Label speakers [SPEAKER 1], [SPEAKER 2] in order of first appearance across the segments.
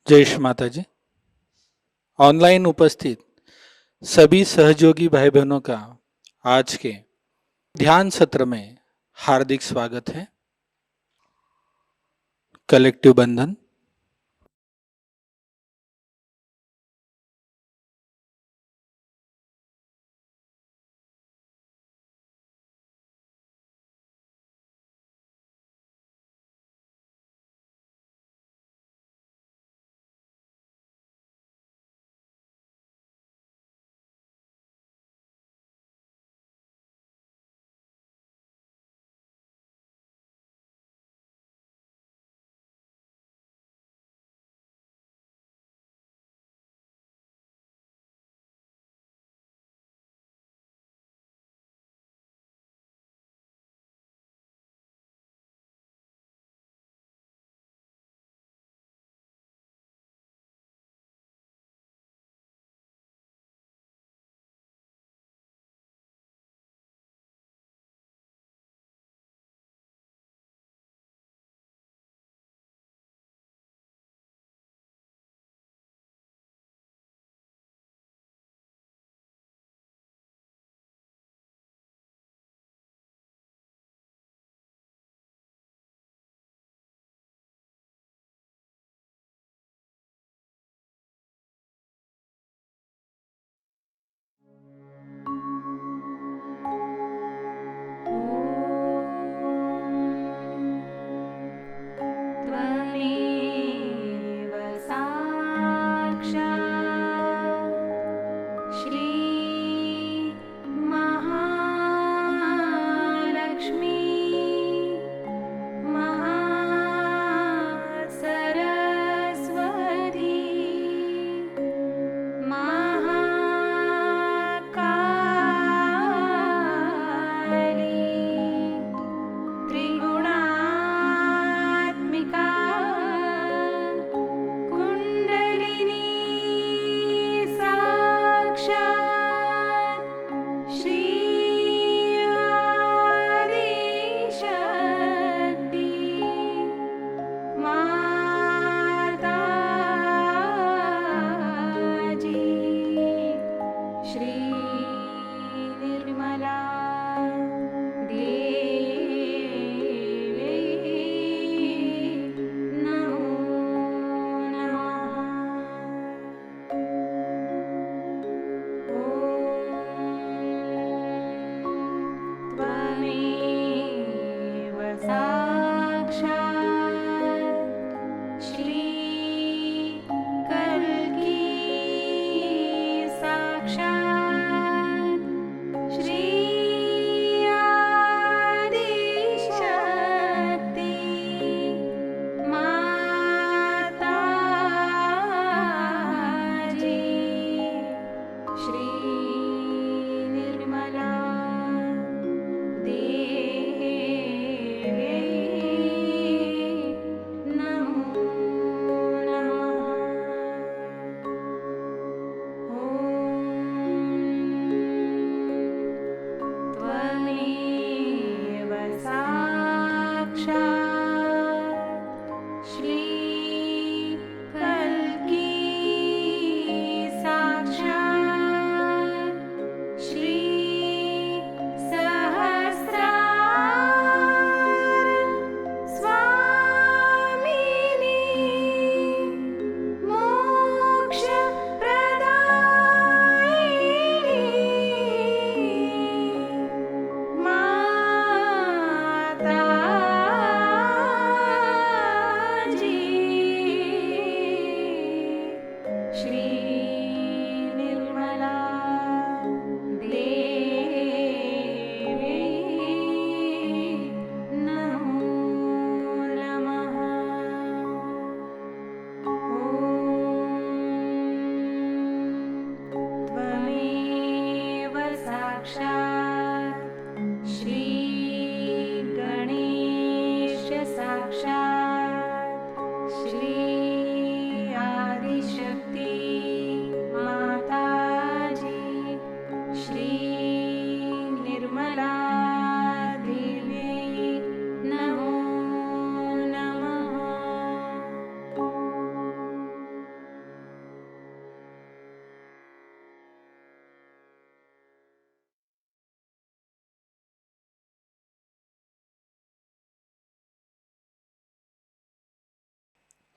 [SPEAKER 1] जय श्री माताजी। ऑनलाइन उपस्थित सभी सहयोगी भाई बहनों का आज के ध्यान सत्र में हार्दिक स्वागत है। कलेक्टिव बंधन,
[SPEAKER 2] Mataji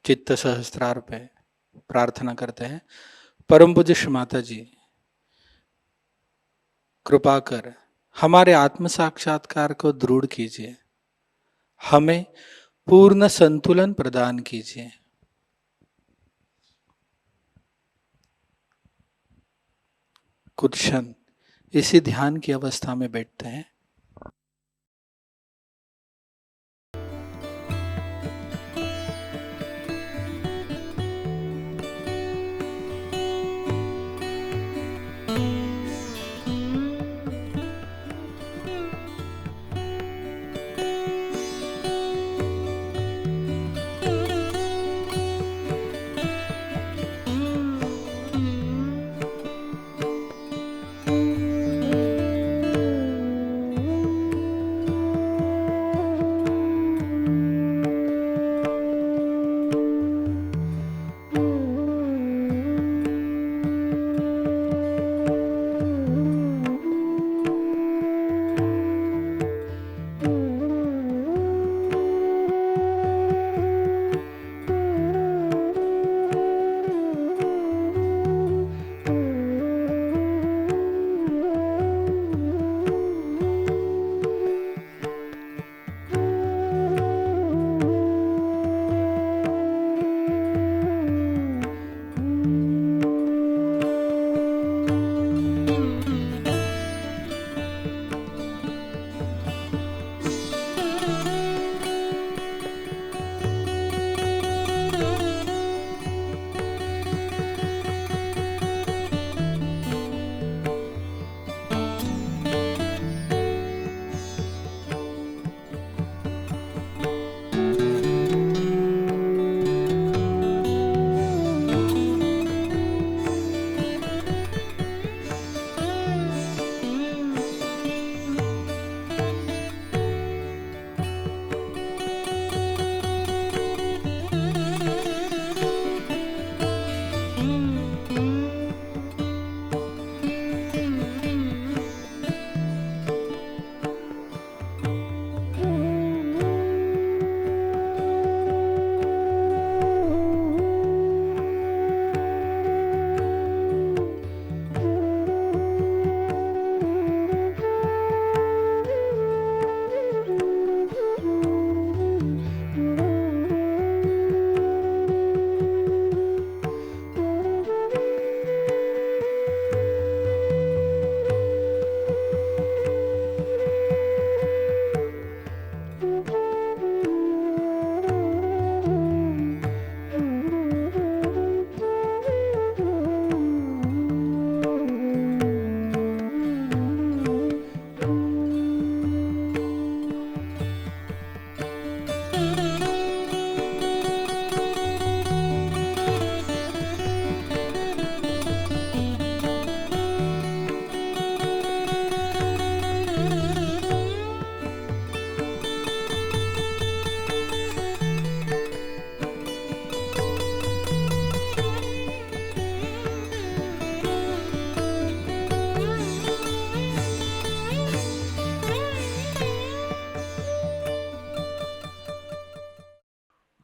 [SPEAKER 1] चित्त सहस्त्रार पे प्रार्थना करते हैं। परम पूज्य श्री माता जी, कृपा कर हमारे आत्म साक्षात्कार को दृढ़ कीजिए, हमें पूर्ण संतुलन प्रदान कीजिए। कुछ क्षण इसी ध्यान की अवस्था में बैठते हैं।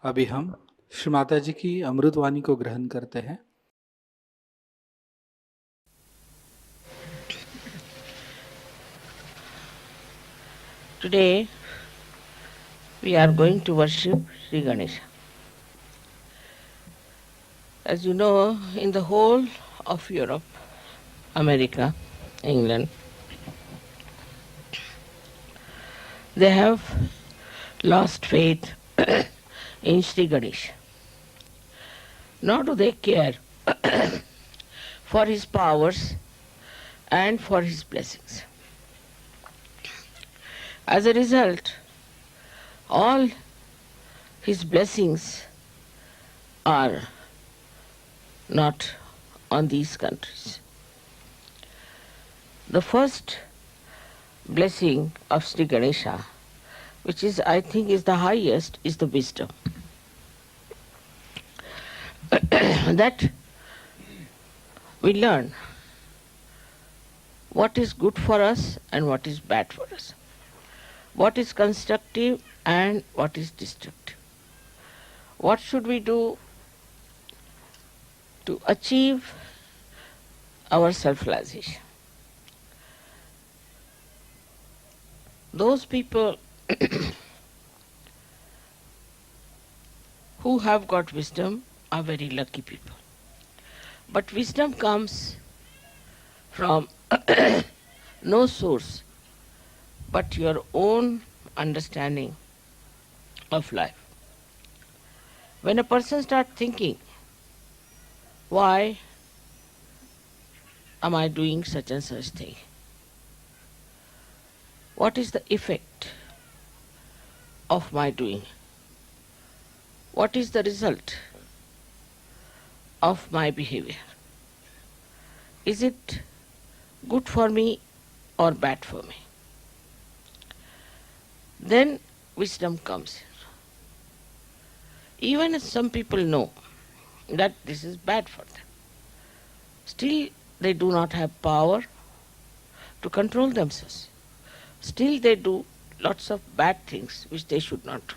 [SPEAKER 1] अभी हम श्री माता जी की अमृत वाणी को ग्रहण करते हैं।
[SPEAKER 2] Today we are going to worship Shri Ganesha. As you know, in the whole of Europe, America, England, they have lost faith in Shri Ganesha. Nor do they care for his powers and for his blessings. As a result, all his blessings are not on these countries. The first blessing of Sri Ganesha, which is, I think, is the highest, is the wisdom. That we learn what is good for us and what is bad for us, what is constructive and what is destructive, what should we do to achieve our self-realization? Those people who have got wisdom are very lucky people. But wisdom comes from no source but your own understanding of life. When a person starts thinking, why am I doing such and such thing? What is the effect of my doing? What is the result of my behavior? Is it good for me or bad for me? Then wisdom comes in. Even if some people know that this is bad for them, still they do not have power to control themselves. Still they do lots of bad things which they should not do.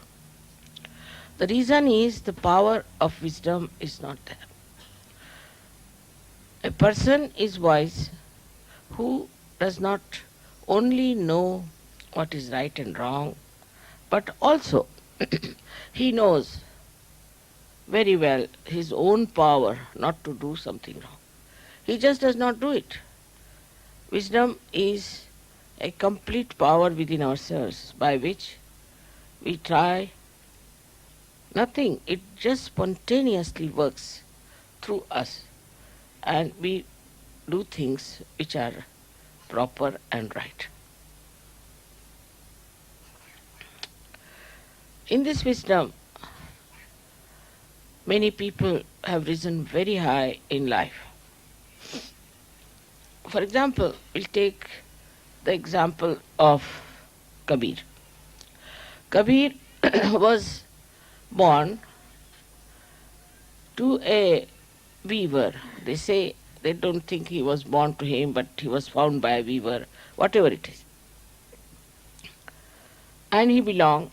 [SPEAKER 2] The reason is the power of wisdom is not there. A person is wise who does not only know what is right and wrong, but also he knows very well his own power not to do something wrong. He just does not do it. Wisdom is a complete power within ourselves by which we try nothing. It just spontaneously works through us and we do things which are proper and right. In this wisdom, many people have risen very high in life. For example, we'll take the example of Kabir. Kabir was born to a weaver. They say they don't think he was born to him, but he was found by a weaver, whatever it is. And he belonged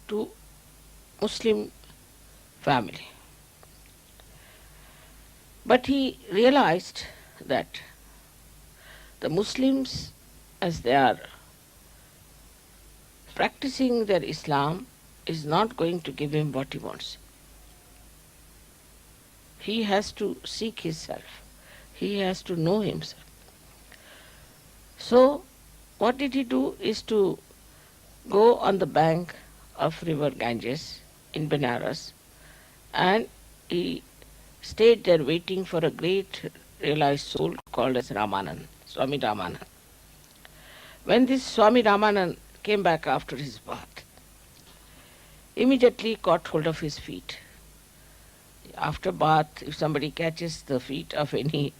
[SPEAKER 2] to Muslim family. But he realized that the Muslims, as they are practicing their Islam, is not going to give him what he wants. He has to seek himself. He has to know himself. So, what did he do is to go on the bank of river Ganges in Benares, and he stayed there waiting for a great realized soul called as Ramanand, Swami Ramanand. When this Swami Ramanand came back after his bath, immediately caught hold of his feet. After bath, if somebody catches the feet of any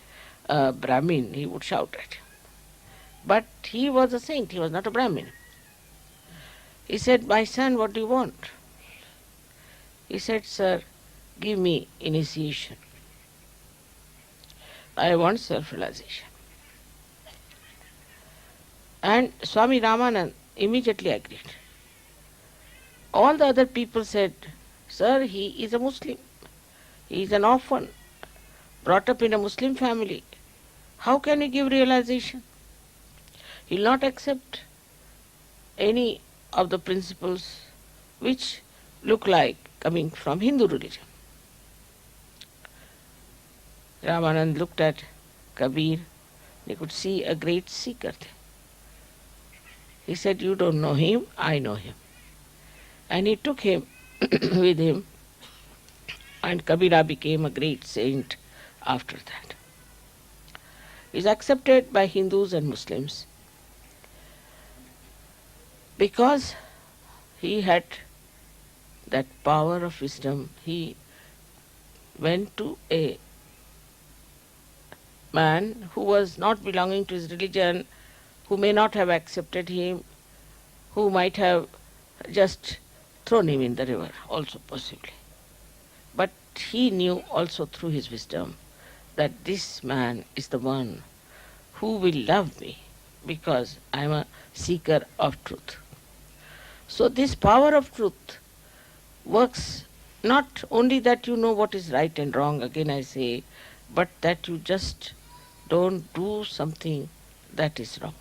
[SPEAKER 2] Brahmin, he would shout at him. But he was a saint, he was not a Brahmin. He said, "My son, what do you want?" He said, "Sir, give me initiation. I want self-realization." And Swami Ramanand immediately agreed. All the other people said, "Sir, he is a Muslim. He is an orphan, brought up in a Muslim family. How can he give realization? He will not accept any of the principles which look like coming from Hindu religion." Ramanand looked at Kabir. He could see a great seeker there. He said, "You don't know him, I know him." And he took him with him, and Kabira became a great saint after that. He is accepted by Hindus and Muslims because he had that power of wisdom. He went to a man who was not belonging to his religion, who may not have accepted him, who might have just thrown him in the river, also possibly. But he knew also through his wisdom that this man is the one who will love me because I am a seeker of truth. So this power of truth works Not only that you know what is right and wrong, again I say, but that you just don't do something that is wrong.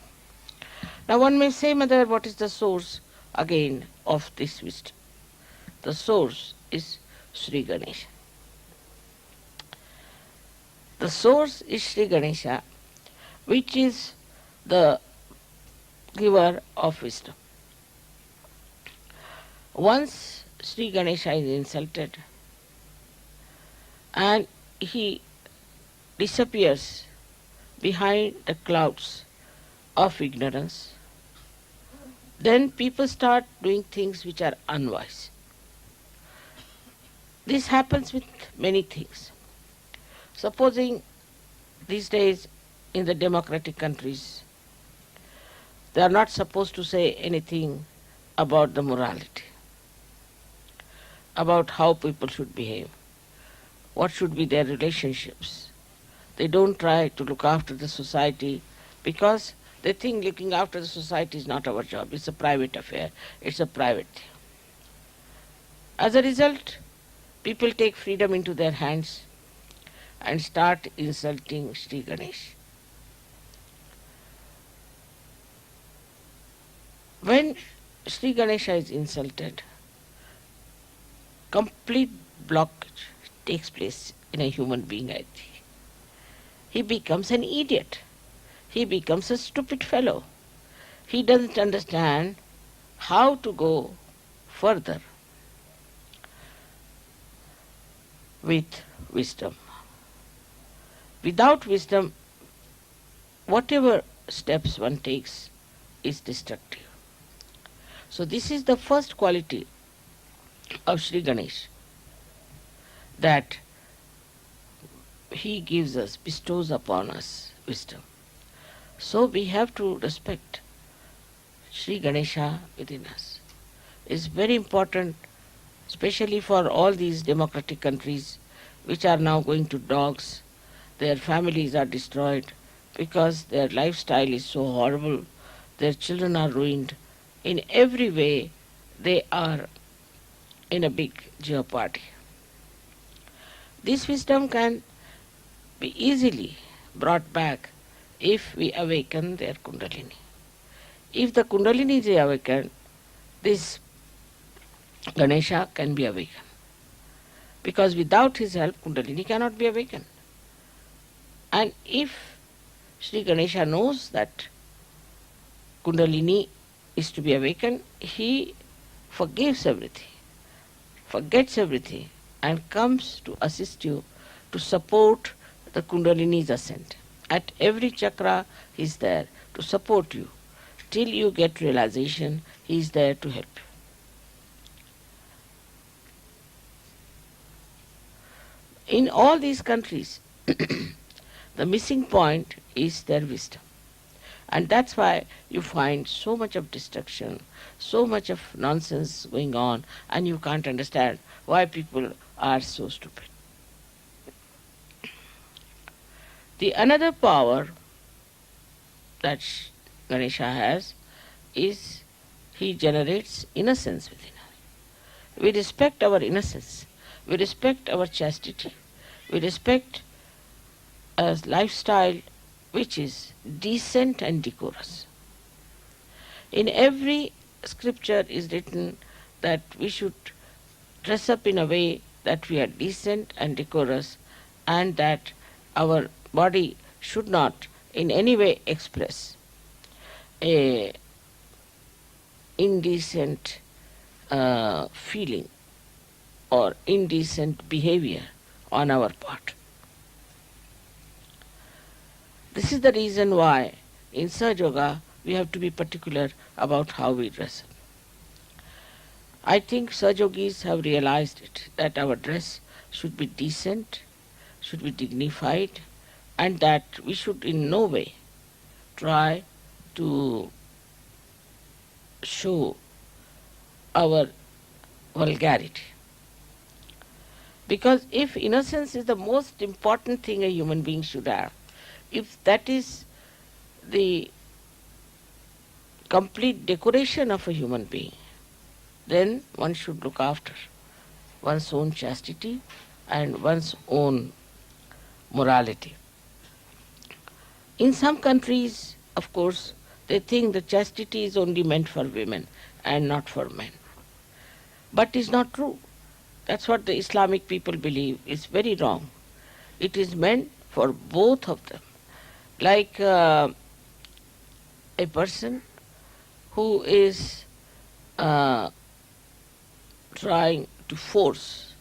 [SPEAKER 2] Now one may say, Mother, what is the source again of this wisdom? The source is Shri Ganesha. The source is Shri Ganesha, which is the giver of wisdom. Once Shri Ganesha is insulted and he disappears behind the clouds of ignorance, then people start doing things which are unwise. This happens with many things. Supposing these days in the democratic countries, they are not supposed to say anything about the morality, about how people should behave, what should be their relationships. They don't try to look after the society because they think looking after the society is not our job. It's a private affair. It's a private thing. As a result, people take freedom into their hands and start insulting Sri Ganesh. When Sri Ganesha is insulted, complete blockage takes place in a human being, I think. He becomes an idiot. He becomes a stupid fellow. He doesn't understand how to go further with wisdom. Without wisdom, whatever steps one takes is destructive. So this is the first quality of Sri Ganesh, that he gives us, bestows upon us wisdom. So we have to respect Sri Ganesha within us. It's very important, especially for all these democratic countries which are now going to dogs. Their families are destroyed because their lifestyle is so horrible. Their children are ruined. In every way, they are in a big jeopardy. This wisdom can be easily brought back if we awaken their Kundalini. If the Kundalini is awakened, this Ganesha can be awakened. Because without his help, Kundalini cannot be awakened. And if Sri Ganesha knows that Kundalini is to be awakened, he forgives everything, forgets everything, and comes to assist you to support the Kundalini's ascent. At every chakra, he is there to support you. Till you get realization, he is there to help you. In all these countries, the missing point is their wisdom. And that's why you find so much of destruction, so much of nonsense going on, and you can't understand why people are so stupid. The another power that Ganesha has is he generates innocence within us. We respect our innocence. We respect our chastity. We respect a lifestyle which is decent and decorous. In every scripture is written that we should dress up in a way that we are decent and decorous, and that our body should not in any way express a indecent feeling or indecent behavior on our part. This is the reason why in Sahajayoga we have to be particular about how we dress up. I think Sahajogis have realized it, that our dress should be decent, should be dignified, and that we should in no way try to show our vulgarity. Because if innocence is the most important thing a human being should have, if that is the complete decoration of a human being, then one should look after one's own chastity and one's own morality. In some countries, of course, they think that chastity is only meant for women and not for men. But it's not true. That's what the Islamic people believe. It's very wrong. It is meant for both of them. Like a person who is trying to force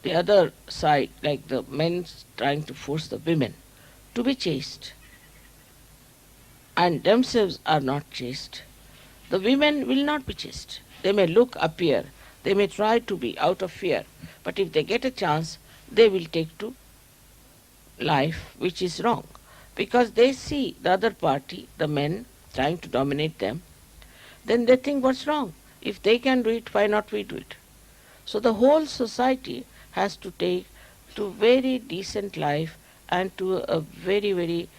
[SPEAKER 2] the other side, like the men trying to force the women to be chaste, and themselves are not chaste, the women will not be chaste. They may appear, they may try to be out of fear, but if they get a chance, they will take to life which is wrong. Because they see the other party, the men, trying to dominate them, then they think what's wrong? If they can do it, why not we do it? So the whole society has to take to very decent life and to a very, very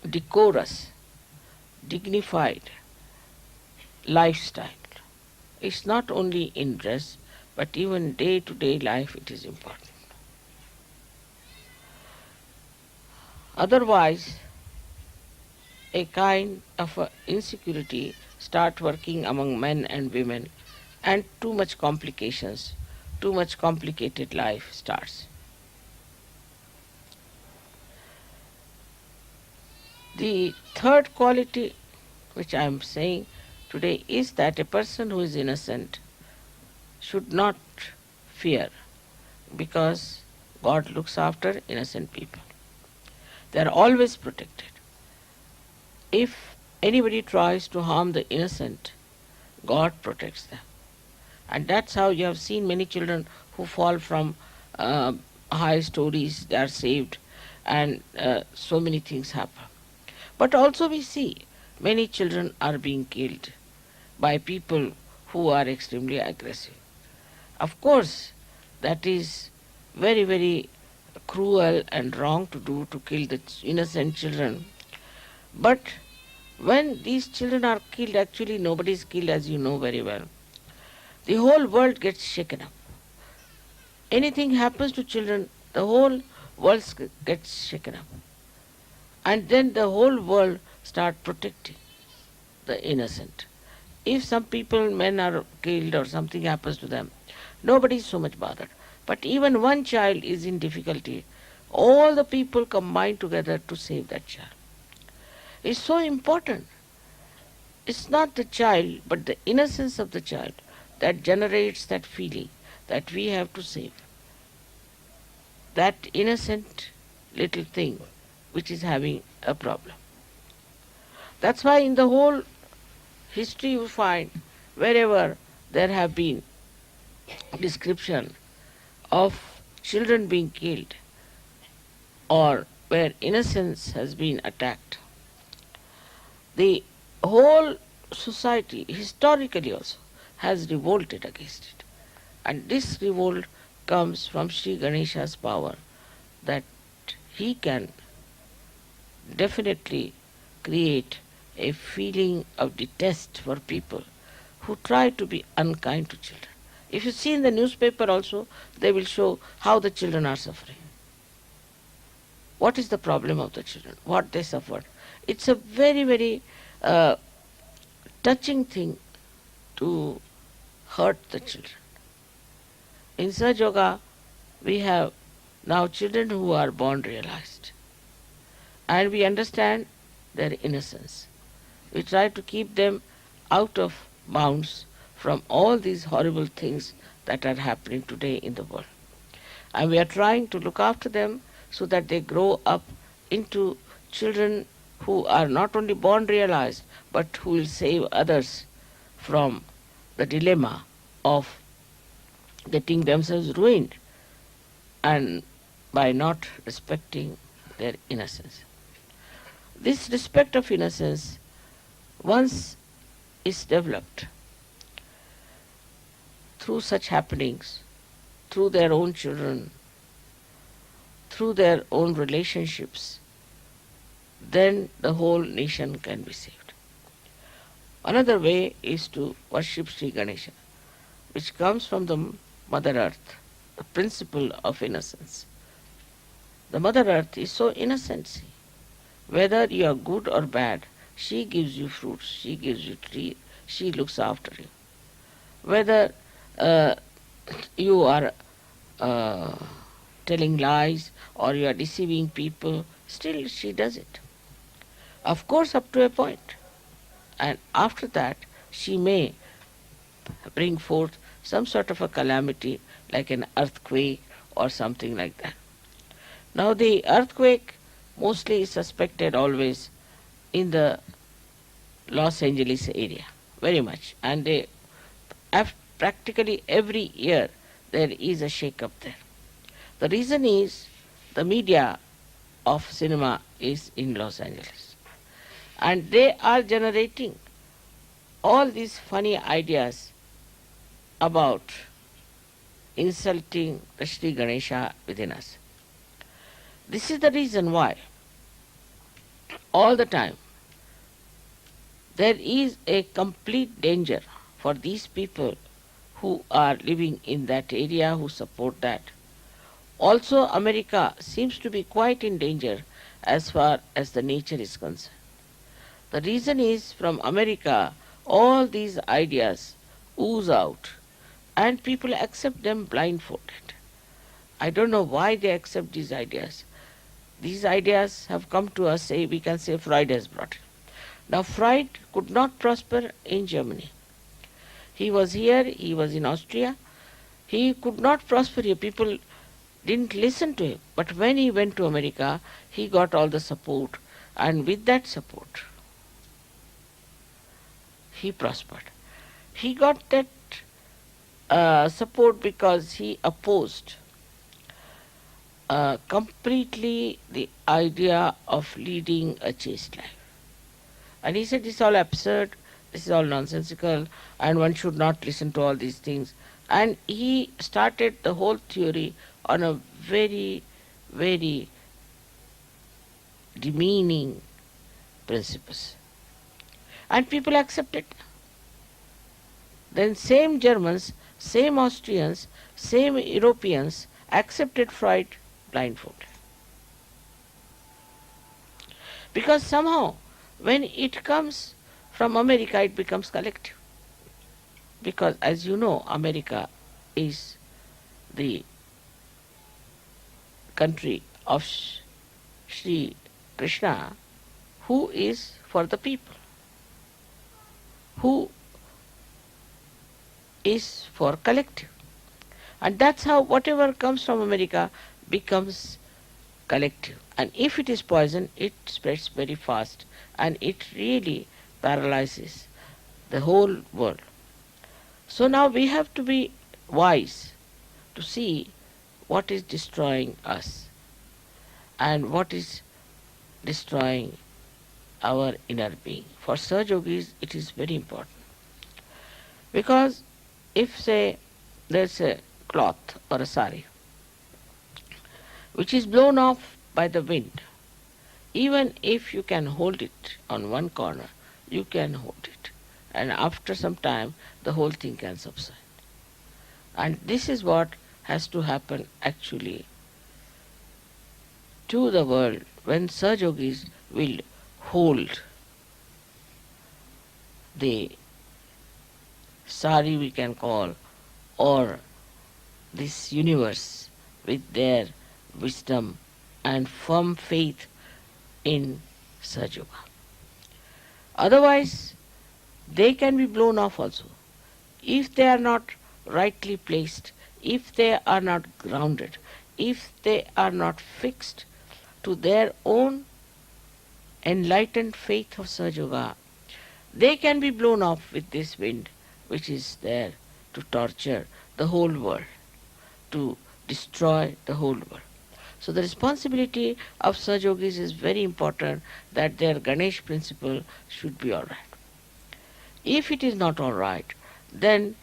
[SPEAKER 2] decorous, dignified lifestyle. It's not only in dress, but even day-to-day life it is important. Otherwise, a kind of insecurity start working among men and women, and too much complications, too much complicated life starts. The third quality which I am saying today is that a person who is innocent should not fear, because God looks after innocent people. They are always protected. If anybody tries to harm the innocent, God protects them. And that's how you have seen many children who fall from high stories, they are saved, and so many things happen. But also we see many children are being killed by people who are extremely aggressive. Of course, that is very, very cruel and wrong to do, to kill the innocent children. But when these children are killed, actually nobody is killed, as you know very well. The whole world gets shaken up. Anything happens to children, the whole world gets shaken up. And then the whole world start protecting the innocent. If some people, men are killed or something happens to them, nobody is so much bothered. But even one child is in difficulty, all the people combine together to save that child. It's so important. It's not the child, but the innocence of the child that generates that feeling that we have to save that innocent little thing which is having a problem. That's why in the whole history you find, wherever there have been description of children being killed or where innocence has been attacked, the whole society historically also has revolted against it. And this revolt comes from Shri Ganesha's power, that he can definitely create a feeling of detest for people who try to be unkind to children. If you see in the newspaper also, they will show how the children are suffering. What is the problem of the children? What they suffered? It's a very, very touching thing to hurt the children. In Sahajayoga, we have now children who are born realized, and we understand their innocence. We try to keep them out of bounds from all these horrible things that are happening today in the world. And we are trying to look after them so that they grow up into children who are not only born realized, but who will save others from the dilemma of getting themselves ruined and by not respecting their innocence. This respect of innocence, once is developed through such happenings, through their own children, through their own relationships, then the whole nation can be saved. Another way is to worship Shri Ganesha, which comes from the Mother Earth, the principle of innocence. The Mother Earth is so innocent. See. Whether you are good or bad, she gives you fruits, she gives you trees, she looks after you. Whether uh, you are uh, telling lies or you are deceiving people, still she does it. Of course, up to a point. And after that, she may bring forth some sort of a calamity like an earthquake or something like that. Now, the earthquake mostly is suspected always in the Los Angeles area, very much. And practically every year there is a shake up there. The reason is the media of cinema is in Los Angeles. And they are generating all these funny ideas about insulting the Shri Ganesha within us. This is the reason why all the time there is a complete danger for these people who are living in that area, who support that. Also, America seems to be quite in danger as far as the nature is concerned. The reason is from America, all these ideas ooze out and people accept them blindfolded. I don't know why they accept these ideas. These ideas have come to us, say, we can say Freud has brought it. Now, Freud could not prosper in Germany. He was here, he was in Austria. He could not prosper here. People didn't listen to him. But when he went to America, he got all the support. And with that support, he prospered. He got that support because he opposed completely the idea of leading a chaste life. And he said, this is all absurd, this is all nonsensical, and one should not listen to all these things. And he started the whole theory on a very, very demeaning principles. And people accept it. Then same Germans, same Austrians, same Europeans accepted Freud blindfolded. Because somehow when it comes from America, it becomes collective. Because as you know, America is the country of Shri Krishna, who is for the people, who is for collective. And that's how whatever comes from America becomes collective. And if it is poison, it spreads very fast and it really paralyzes the whole world. So now we have to be wise to see what is destroying us and what is destroying our inner being. For Saj Yogis, it is very important. Because if, say, there's a cloth or a sari which is blown off by the wind, even if you can hold it on one corner, you can hold it. And after some time, the whole thing can subside. And this is what has to happen actually to the world when Saj Yogis will hold the sari, we can call, or this universe with their wisdom and firm faith in Saj Yoga. Otherwise, they can be blown off also. If they are not rightly placed, if they are not grounded, if they are not fixed to their own enlightened faith of Saj Yoga, they can be blown off with this wind which is there to torture the whole world, to destroy the whole world. So the responsibility of Saj Yogis is very important, that their Ganesh principle should be all right. If it is not all right, then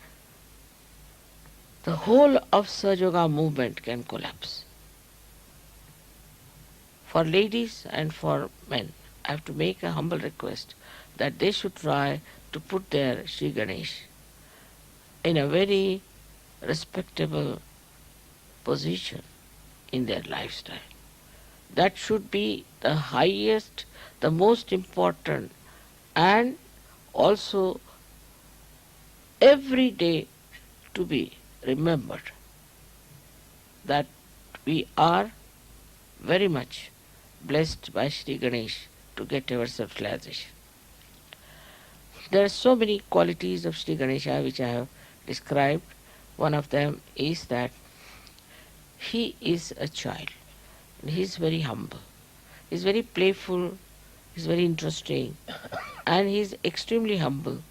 [SPEAKER 2] the whole of Saj Yoga movement can collapse. For ladies and for men, I have to make a humble request that they should try to put their Sri Ganesh in a very respectable position in their lifestyle. That should be the highest, the most important, and also every day to be remembered that we are very much blessed by Sri Ganesh to get our self-realization. There are so many qualities of Sri Ganesha which I have described. One of them is that he is a child. He is very humble. He is very playful. He is very interesting. And he is extremely humble.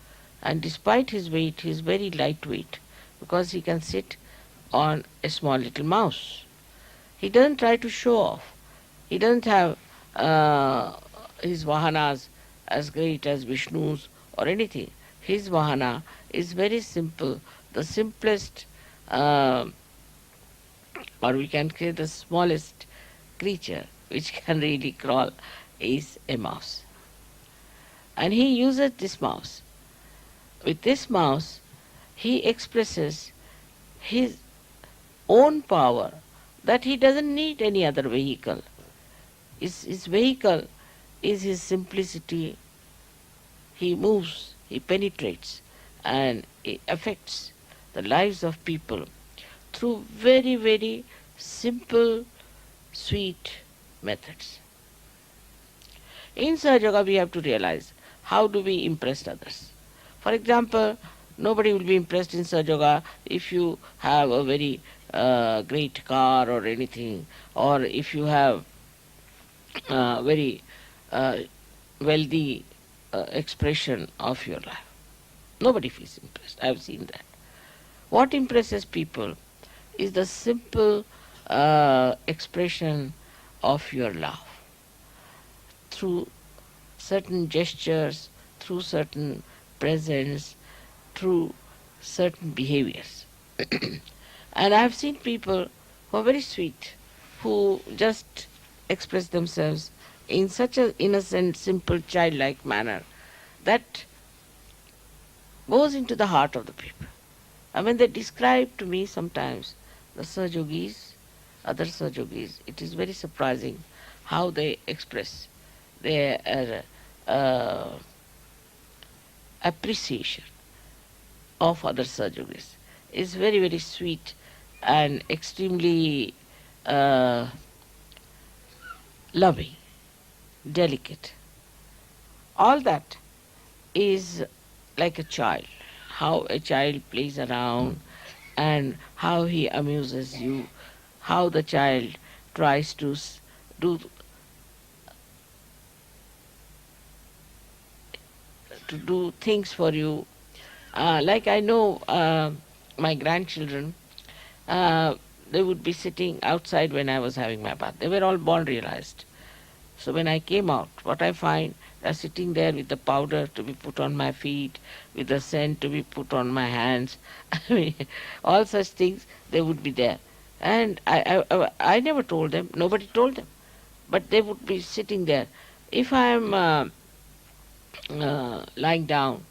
[SPEAKER 2] And despite his weight, he is very lightweight because he can sit on a small little mouse. He doesn't try to show off. He doesn't have his vahanas as great as Vishnu's or anything. His vahana is very simple. The simplest, or we can say the smallest creature which can really crawl is a mouse. And he uses this mouse. With this mouse, he expresses his own power, that he doesn't need any other vehicle. His vehicle is his simplicity. He moves, he penetrates, and he affects the lives of people through very, very simple, sweet methods. In Sahajayoga, we have to realize how do we impress others. For example, nobody will be impressed in Sahajayoga if you have a very great car or anything, or if you have very wealthy expression of your life. Nobody feels impressed. I have seen that. What impresses people is the simple expression of your love through certain gestures, through certain presence, through certain behaviors. And I have seen people who are very sweet, who just express themselves in such an innocent, simple, childlike manner that goes into the heart of the people. And when they describe to me sometimes the Sahajogis, other Sahajogis, it is very surprising how they express their appreciation of other Sahajogis. It's very, very sweet and extremely loving, delicate. All that is like a child, how a child plays around and how he amuses you, how the child tries to do things for you. Like I know my grandchildren, they would be sitting outside when I was having my bath. They were all born realized. So when I came out, what I find, they're sitting there with the powder to be put on my feet, with the scent to be put on my hands. I mean, all such things, they would be there. And I never told them, nobody told them. But they would be sitting there. If I am lying down,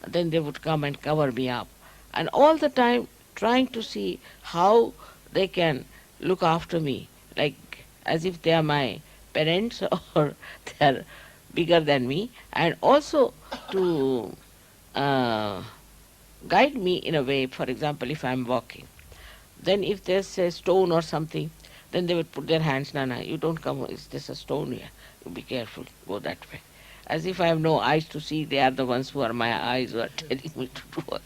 [SPEAKER 2] then they would come and cover me up. And all the time trying to see how they can look after me, like as if they are my parents or they are bigger than me, and also to guide me in a way. For example, if I am walking, then if there's a stone or something, then they would put their hands, Nana, you don't come, is this a stone here? You be careful, go that way. As if I have no eyes to see, they are the ones who are my eyes who are telling me to do.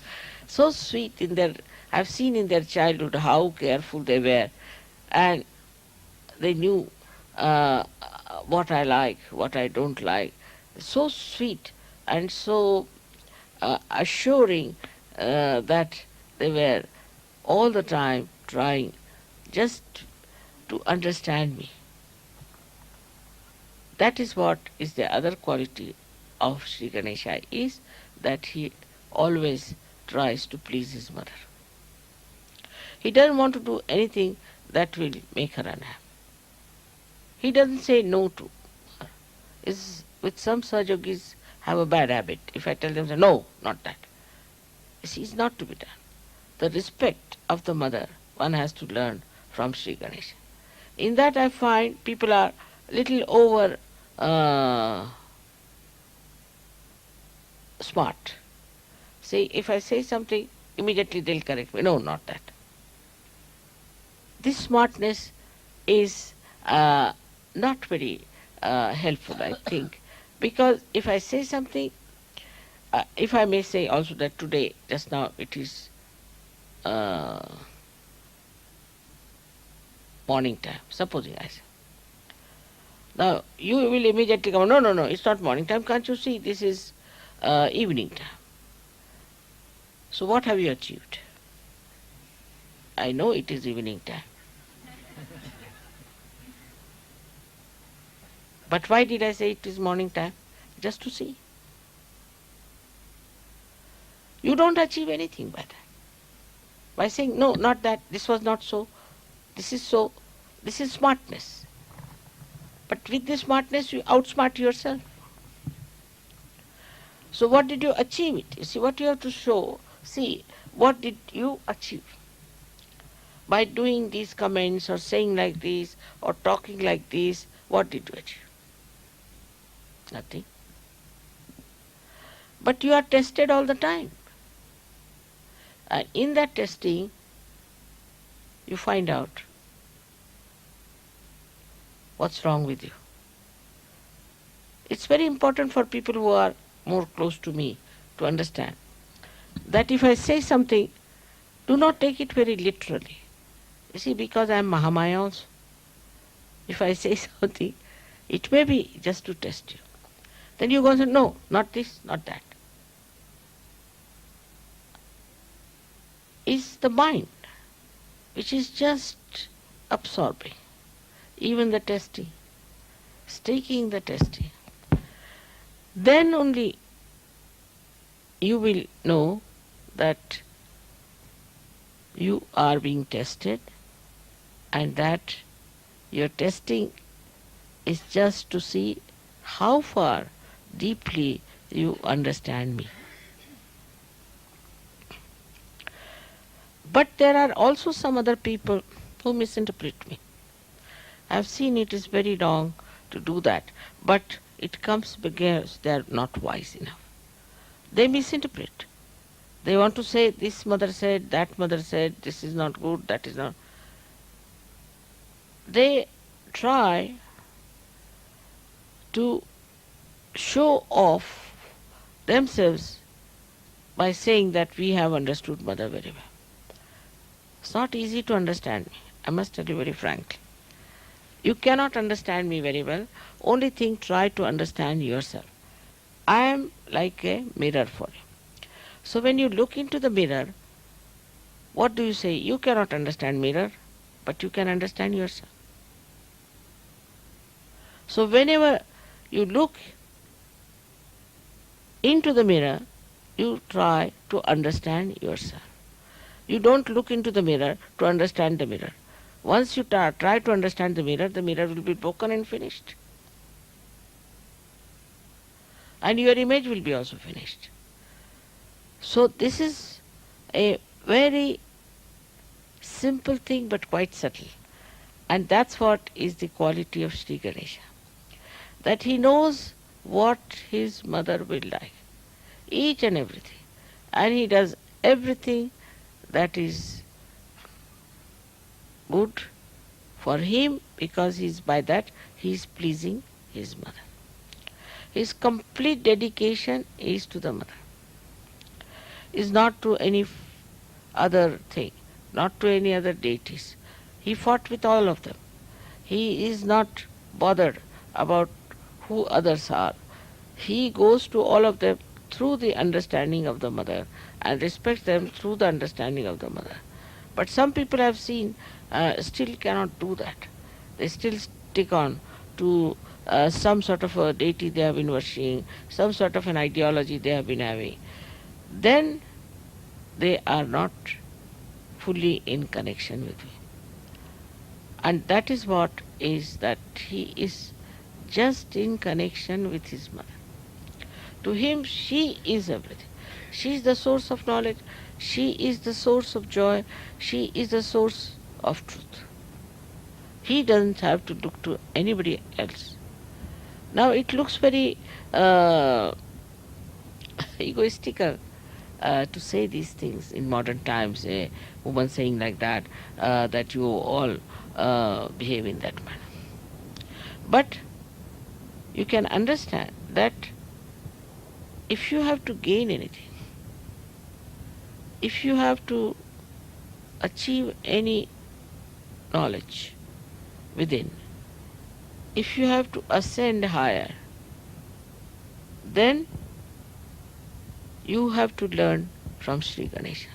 [SPEAKER 2] So sweet in their, I've seen in their childhood how careful they were, and they knew what I like, what I don't like. So sweet and so assuring that they were all the time trying just to understand me. That is what is the other quality of Sri Ganesha, is that he always tries to please his mother. He doesn't want to do anything that will make her unhappy. He doesn't say no to her. With some Sahajogis, have a bad habit. If I tell them, say, no, not that. This is not to be done. The respect of the mother one has to learn from Sri Ganesha. In that I find people are little over smart. See, if I say something, immediately they'll correct me. No, not that. This smartness is not very helpful, I think, because if I say something, if I may say also that today, just now, it is morning time, supposing I say. Now, you will immediately come, no, no, no, it's not morning time, can't you see, this is evening time. So what have you achieved? I know it is evening time. But why did I say it is morning time? Just to see. You don't achieve anything by that. By saying, no, not that, this was not so, this is so, this is smartness. But with this smartness, you outsmart yourself. So what did you achieve it? You see, what you have to show, see, what did you achieve? By doing these comments or saying like this or talking like this, what did you achieve? Nothing. But you are tested all the time. And in that testing, you find out what's wrong with you. It's very important for people who are more close to me to understand that if I say something, do not take it very literally. You see, because I am Mahamaya also. If I say something, it may be just to test you. Then you go and say, no, not this, not that. Is the mind, which is just absorbing, even the testing, taking the testing. Then only you will know that you are being tested and that your testing is just to see how far deeply you understand me. But there are also some other people who misinterpret me. I have seen it is very wrong to do that, but it comes because they are not wise enough. They misinterpret. They want to say, this mother said, that mother said, this is not good, that is not. They try to show off themselves by saying that we have understood mother very well. It's not easy to understand me, I must tell you very frankly. You cannot understand me very well. Only thing, try to understand yourself. I am like a mirror for you. So when you look into the mirror, what do you say? You cannot understand mirror, but you can understand yourself. So whenever you look into the mirror, you try to understand yourself. You don't look into the mirror to understand the mirror. Once you try to understand the mirror will be broken and finished. And your image will be also finished. So this is a very simple thing but quite subtle. And that's what is the quality of Sri Ganesha. That he knows what his mother will like. Each and everything. And he does everything that is good for him, because by that he is pleasing his mother. His complete dedication is to the mother. Is not to any other thing, not to any other deities. He fought with all of them. He is not bothered about who others are. He goes to all of them through the understanding of the mother and respects them through the understanding of the mother. But some people I have seen still cannot do that. They still stick on to some sort of a deity they have been worshipping, some sort of an ideology they have been having. Then they are not fully in connection with me. And that is what is that he is just in connection with his mother. To him, she is everything. She is the source of knowledge. She is the source of joy. She is the source of truth. He doesn't have to look to anybody else. Now it looks very egoistical to say these things in modern times. A woman saying like that you all behave in that manner. But you can understand that if you have to gain anything, if you have to achieve any knowledge within, if you have to ascend higher, then you have to learn from Sri Ganesha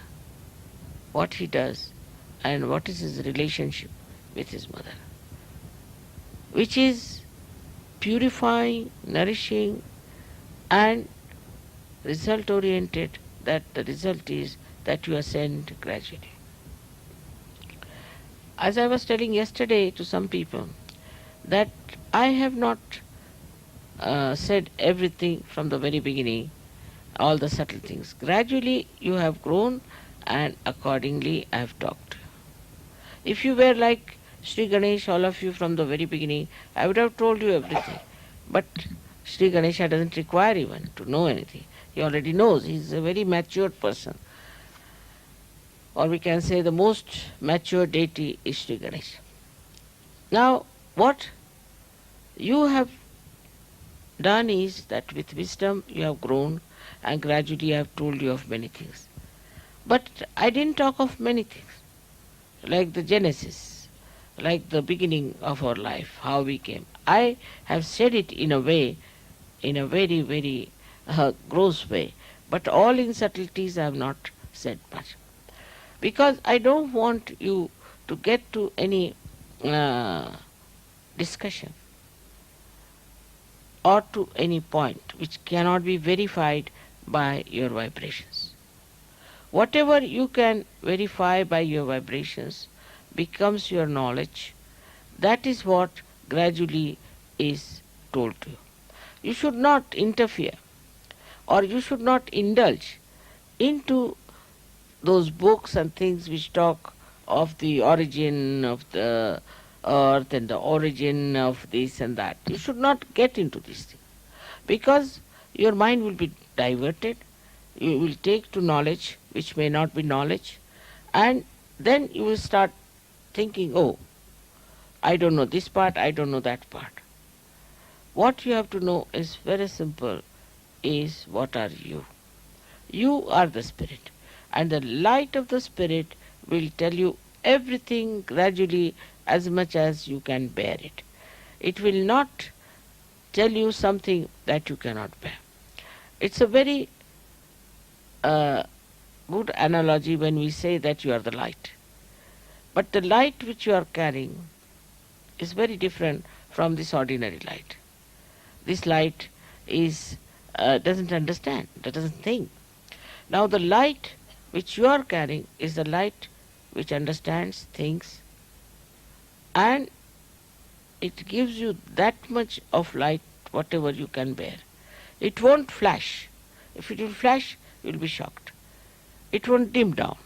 [SPEAKER 2] what he does and what is his relationship with his mother, which is purifying, nourishing, and result oriented, that the result is that you ascend gradually. As I was telling yesterday to some people, that I have not said everything from the very beginning, all the subtle things. Gradually you have grown, and accordingly I have talked. If you were like Sri Ganesh, all of you from the very beginning, I would have told you everything. But Sri Ganesha doesn't require even to know anything. He already knows. He's a very matured person. Or we can say the most mature deity is Sri Ganesha. Now, what you have done is that with wisdom you have grown, and gradually I have told you of many things. But I didn't talk of many things, like the genesis, like the beginning of our life, how we came. I have said it in a way, in a very, very gross way, but all in subtleties I have not said much. Because I don't want you to get to any uh, discussion or to any point which cannot be verified by your vibrations. Whatever you can verify by your vibrations becomes your knowledge. That is what gradually is told to you. You should not interfere, or you should not indulge into those books and things which talk of the origin of the earth and the origin of this and that. You should not get into these things, because your mind will be diverted. You will take to knowledge which may not be knowledge, and then you will start thinking, oh, I don't know this part, I don't know that part. What you have to know is very simple, is what are you? You are the spirit, and the light of the spirit will tell you everything gradually as much as you can bear it. It will not tell you something that you cannot bear. It's a very uh, good analogy when we say that you are the light. But the light which you are carrying is very different from this ordinary light. This light is doesn't understand, doesn't think. Now the light which you are carrying is the light which understands, thinks, and it gives you that much of light whatever you can bear. It won't flash. If it will flash, you will be shocked. It won't dim down.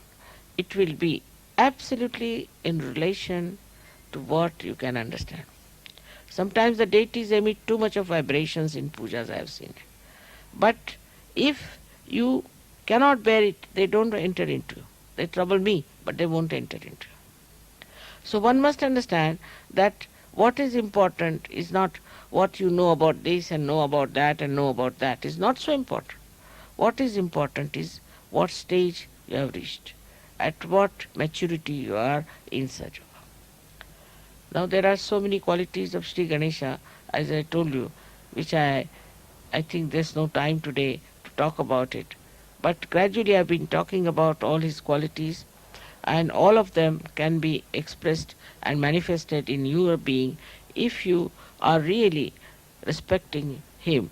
[SPEAKER 2] It will be absolutely in relation to what you can understand. Sometimes the deities emit too much of vibrations in pujas, I have seen. But if you cannot bear it, they don't enter into you. They trouble me, but they won't enter into you. So one must understand that what is important is not what you know about this and know about that and know about that. Is not so important. What is important is what stage you have reached, at what maturity you are in such. Now there are so many qualities of Sri Ganesha, as I told you, which I think there's no time today to talk about it. But gradually I've been talking about all his qualities, and all of them can be expressed and manifested in your being if you are really respecting him.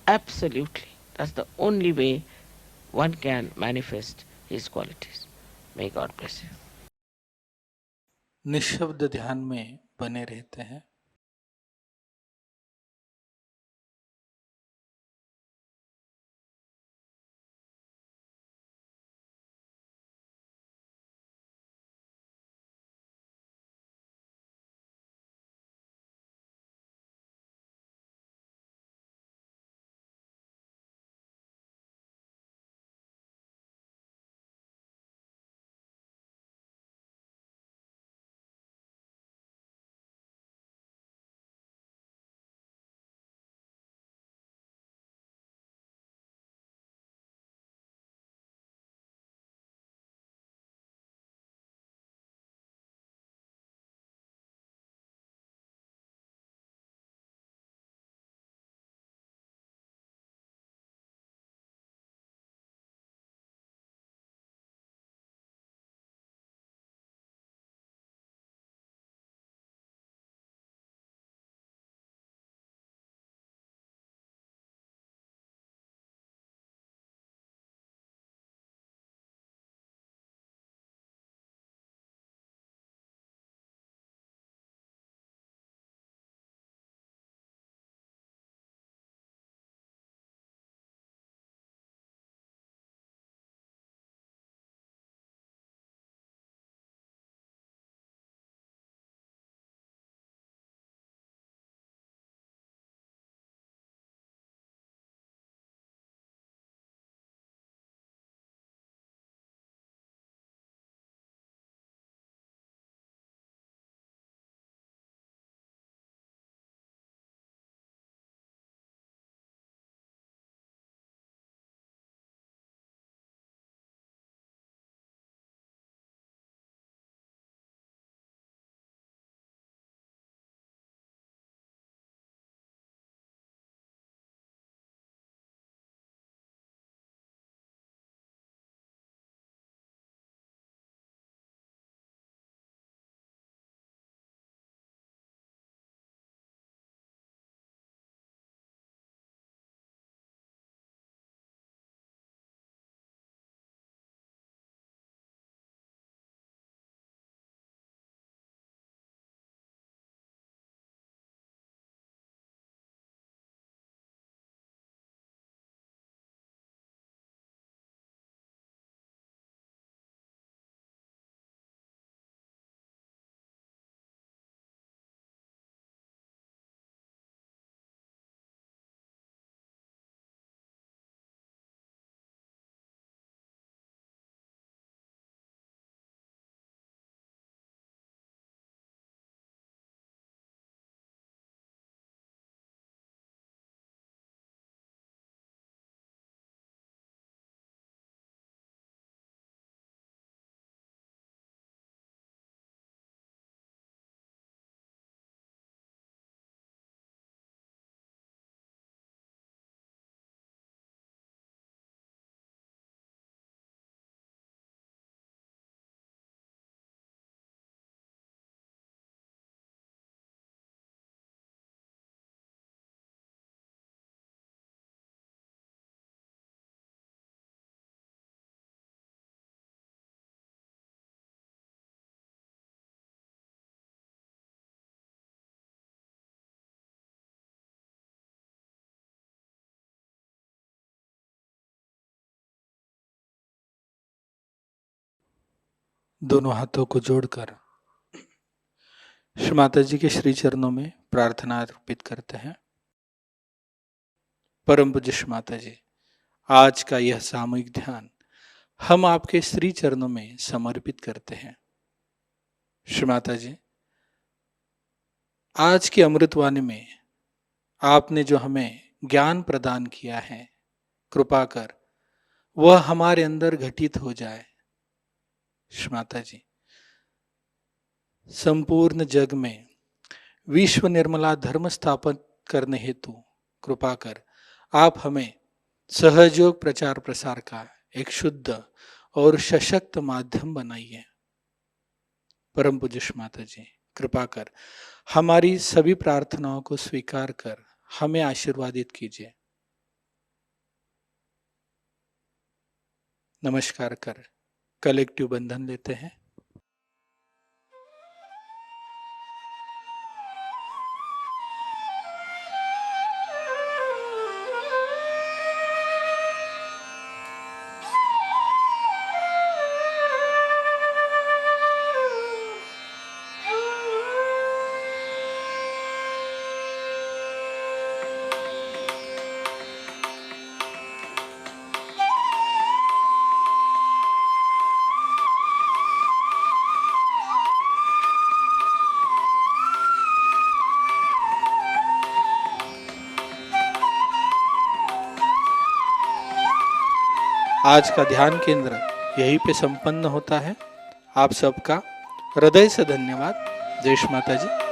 [SPEAKER 2] Absolutely. That's the only way one can manifest his qualities. May God bless you.
[SPEAKER 1] निशब्द ध्यान में बने रहते हैं। दोनों हाथों को जोड़कर श्री माता जी के श्री चरणों में प्रार्थना अर्पित करते हैं। परम पूज्य श्री माता जी, आज का यह सामूहिक ध्यान हम आपके श्री चरणों में समर्पित करते हैं। श्री माता जी, आज की अमृतवाणी में आपने जो हमें ज्ञान प्रदान किया है, कृपा कर वह हमारे अंदर घटित हो जाए। श्री माता जी, संपूर्ण जग में विश्व निर्मला धर्म स्थापन करने हेतु कृपा कर आप हमें सहयोग प्रचार प्रसार का एक शुद्ध और सशक्त माध्यम बनाइए। परम पूज्य माता जी, कृपा कर हमारी सभी प्रार्थनाओं को स्वीकार कर हमें आशीर्वादित कीजिए। नमस्कार कर कलेक्टिव बंधन लेते हैं। आज का ध्यान केंद्र यहीं पे संपन्न होता है। आप सबका हृदय से धन्यवाद। जय श्री माता जी।